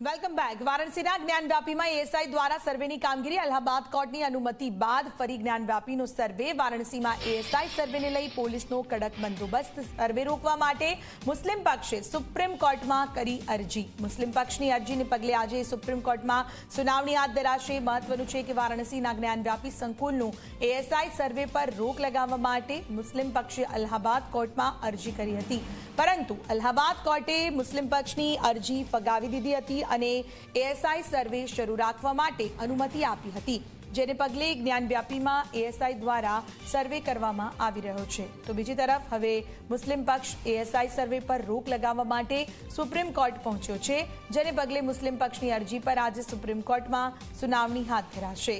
Welcome back. વારાણસીના જ્ઞાનવ્યાપીમાં ASI દ્વારા સર્વેની કામગીરી. અલ્હાબાદ કોર્ટની અનુમતિ બાદ ફરી જ્ઞાનવ્યાપીનો સર્વે. વારાણસીમાં એએસઆઈ સર્વેને લઈ પોલીસનો કડક બંદોબસ્ત. સર્વે રોકવા માટે મુસ્લિમ પક્ષે સુપ્રીમ કોર્ટમાં કરી અરજી. મુસ્લિમ પક્ષની અરજીને પગલે આજે સુપ્રીમ કોર્ટમાં સુનાવણી હાથ ધરાશે. મહત્વનું છે કે વારાણસીના જ્ઞાનવ્યાપી સંકુલનું એએસઆઈ સર્વે પર રોક લગાવવા માટે મુસ્લિમ પક્ષે અલ્હાબાદ કોર્ટમાં અરજી કરી હતી, પરંતુ અલ્હાબાદ કોર્ટે મુસ્લિમ પક્ષની અરજી ફગાવી દીધી હતી અને એએસઆઈ સર્વે શરૂ રાખવા માટે અનુમતિ આપી હતી, જેને પગલે જ્ઞાનવ્યાપીમાં એએસઆઈ દ્વારા સર્વે કરવામાં આવી રહ્યો છે. તો બીજી તરફ હવે મુસ્લિમ પક્ષ એએસઆઈ સર્વે પર રોક લગાવવા માટે સુપ્રીમ કોર્ટ પહોંચ્યો છે, જેને પગલે મુસ્લિમ પક્ષની અરજી પર આજે સુપ્રીમ કોર્ટમાં સુનાવણી હાથ ધરાશે.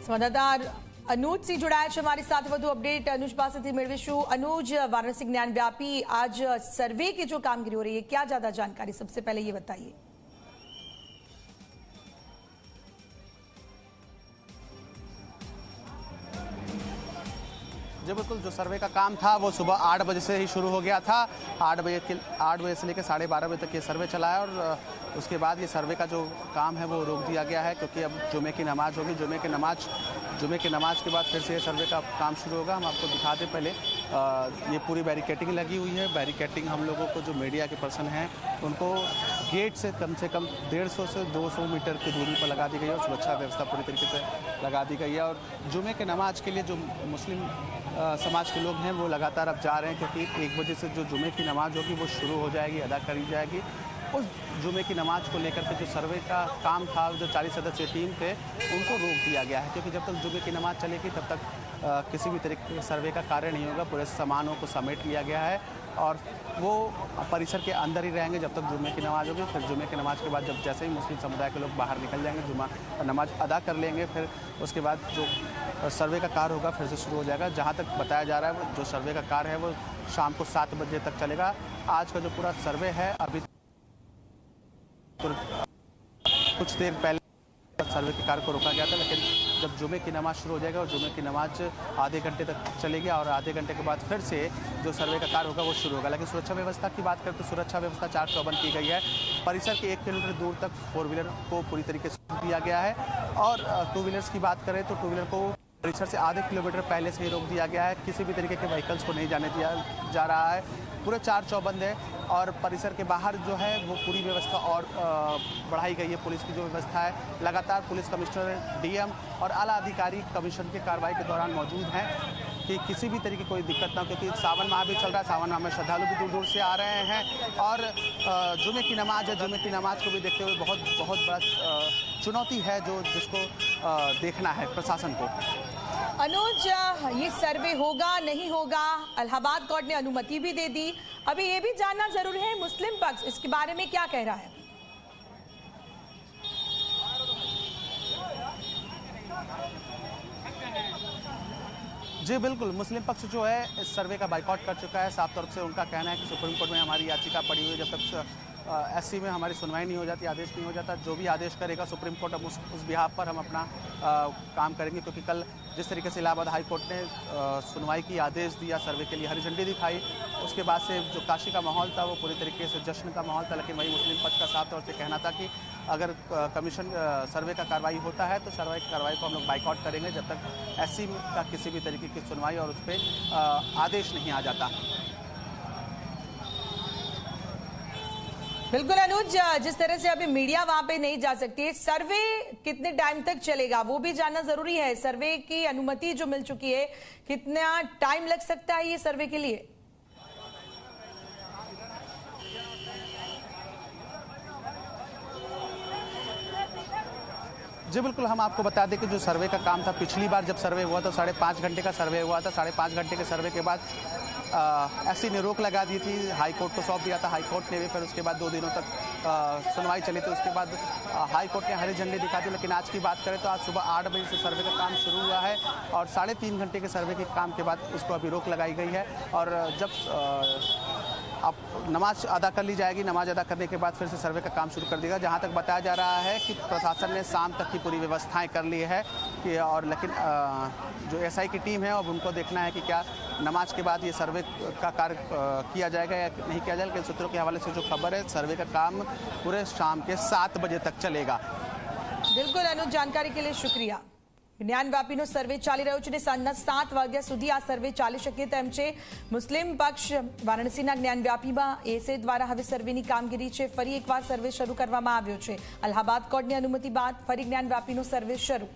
સંવાદદાતા અનુજ સિંહ જોડાયા છે हमारी साथ. વધુ अपडेट अनुज पासेથી મેળવીશું. अनुज, वाराणसी ज्ञानव्यापी आज सर्वे की जो कामगिरी हो रही है, क्या ज्यादा जानकारी, सबसे पहले ये बताइए. जी बिल्कुल, जो सर्वे का काम था वो सुबह 8 बजे से ही शुरू हो गया था. 8 बजे से लेकर 12:30 बजे तक ये सर्वे चला है और उसके बाद ये सर्वे का जो काम है वो रोक दिया गया है, क्योंकि अब जुमे की नमाज होगी. जुमे की नमाज के बाद फिर से ये सर्वे का काम शुरू होगा. हम आपको दिखा दें पहले, ये पूरी बैरिकेटिंग लगी हुई है. बैरिकेटिंग हम लोगों को, जो मीडिया के पर्सन हैं, उनको गेट से कम 150 से 200 मीटर की दूरी पर लगा दी गई है. सुरक्षा व्यवस्था पूरी तरीके से लगा दी गई है. और जुमे के नमाज के लिए जो मुस्लिम समाज के लोग हैं वो लगातार अब जा रहे हैं, क्योंकि 1 बजे से जो जुमे की नमाज होगी वो शुरू हो जाएगी, अदा करी जाएगी. उस जुमे की नमाज को लेकर के जो सर्वे का काम था, जो 40 सदस्यीय टीम थे, उनको रोक दिया गया है, क्योंकि जब तक जुमे की नमाज चलेगी तब तक किसी भी तरीके के सर्वे का कार्य नहीं होगा. पूरे सामानों को समेट लिया गया है और वो परिसर के अंदर ही रहेंगे जब तक जुमे की नमाज होगी. फिर जुमे की नमाज के बाद जब जैसे ही मुस्लिम समुदाय के लोग बाहर निकल जाएंगे, जुमा नमाज अदा कर लेंगे, फिर उसके बाद जो सर्वे का कार्य होगा फिर से शुरू हो जाएगा. जहाँ तक बताया जा रहा है, जो सर्वे का कार्य है वो शाम को 7 बजे तक चलेगा. आज का जो पूरा सर्वे है, अभी कुछ देर पहले सर्वे के कार्य को रोका गया था, लेकिन जब जुमे की नमाज शुरू हो जाएगा और जुमे की नमाज आधे घंटे तक चलेगी और आधे घंटे के बाद फिर से जो सर्वे का कार्य होगा वो शुरू होगा. लेकिन सुरक्षा व्यवस्था की बात करें तो सुरक्षा व्यवस्था 4 चौबंद की गई है. परिसर के 1 किलोमीटर दूर तक 4 व्हीलर को पूरी तरीके से दिया गया है और 2 व्हीलर्स की बात करें तो 2 व्हीलर को परिसर से आधे किलोमीटर पहले से ही रोक दिया गया है. किसी भी तरीके के व्हीकल्स को नहीं जाने दिया जा रहा है. पूरे 4 चौबंद है और परिसर के बाहर जो है वो पूरी व्यवस्था और बढ़ाई गई है. पुलिस की जो व्यवस्था है, लगातार पुलिस कमिश्नर, डीएम और आला अधिकारी कमीशन की कार्रवाई के दौरान मौजूद हैं कि किसी भी तरीके की कोई दिक्कत ना हो, क्योंकि सावन माह भी चल रहा है. सावन माह में श्रद्धालु भी दूर दूर से आ रहे हैं और जुमे की नमाज है. जुमे की नमाज को भी देखते हुए बहुत बड़ा चुनौती है जिसको देखना है प्रशासन को. अनुज, ये सर्वे होगा नहीं होगा, अलाहाबाद कोर्ट ने अनुमति भी दे दी. अभी ये भी जानना जरूरी है, मुस्लिम पक्ष इसके बारे में क्या कह रहा है? जी बिल्कुल, मुस्लिम पक्ष जो है इस सर्वे का बाइकआउट कर चुका है. साफ तौर से उनका कहना है कि सुप्रीम कोर्ट में हमारी याचिका पड़ी हुई है. जब तक एससी में हमारी सुनवाई नहीं हो जाती, आदेश नहीं हो जाता, जो भी आदेश करेगा सुप्रीम कोर्ट, अब उस बिहाफ पर हम अपना काम करेंगे. क्योंकि कल जिस तरीके से इलाहाबाद हाई कोर्ट ने सुनवाई की आदेश दिया, सर्वे के लिए हरी झंडी दिखाई, उसके बाद से जो काशी का माहौल था वो पूरी तरीके से जश्न का माहौल था. लेकिन वही मुस्लिम पक्ष का साफ तौर से कहना था कि अगर कमीशन सर्वे का कार्रवाई होता है तो सर्वे की कार्रवाई को हम लोग बाइकआउट करेंगे जब तक एससी का किसी भी तरीके की सुनवाई और उस पर आदेश नहीं आ जाता. बिल्कुल अनुज, जिस तरह से अभी मीडिया वहां पे नहीं जा सकती है, सर्वे कितने टाइम तक चलेगा वो भी जानना जरूरी है. सर्वे की अनुमति जो मिल चुकी है, कितना टाइम लग सकता है ये सर्वे के लिए? जी बिल्कुल, हम आपको बता दें कि जो सर्वे का काम था, पिछली बार जब सर्वे हुआ था 5.5 घंटे का सर्वे हुआ था. 5.5 घंटे के सर्वे के बाद एससी ने रोक लगा दी थी, हाई कोर्ट को सौंप दिया था. हाई कोर्ट ने भी फिर उसके बाद 2 दिनों तक सुनवाई चली थी. उसके बाद हाई कोर्ट ने हरी झंडी दिखा दी. लेकिन आज की बात करें तो आज सुबह 8 बजे से सर्वे का काम शुरू हुआ है और 3.5 घंटे के सर्वे के काम के बाद इसको अभी रोक लगाई गई है. और जब अब नमाज अदा कर ली जाएगी। नमाज अदा करने के बाद फिर से सर्वे का काम शुरू कर देगा। जहाँ तक बताया जा रहा है कि प्रशासन ने शाम तक की पूरी व्यवस्थाएं कर ली है कि और लेकिन जो एसआई की टीम है अब उनको देखना है कि क्या नमाज के बाद ये सर्वे का कार्य किया जाएगा या नहीं किया जाएगा। लेकिन सूत्रों के हवाले से जो खबर है, सर्वे का काम पूरे शाम के 7 बजे तक चलेगा। બિલકુલ અનુજ, जानकारी के लिए शुक्रिया। જ્ઞાન વ્યાપીનો સર્વે ચાલી રહ્યો છે અને સાંજના 7 વાગ્યા સુધી આ સર્વે ચાલી શકે તેમ છે। મુસ્લિમ પક્ષ વારાણસીના જ્ઞાન વ્યાપીમાં એસએ દ્વારા હવે સર્વેની કામગીરી છે ફરી એકવાર સર્વે શરૂ કરવામાં આવ્યો છે। અલ્હાબાદ કોર્ટની અનુમતિ બાદ ફરી જ્ઞાન વ્યાપીનો સર્વે શરૂ।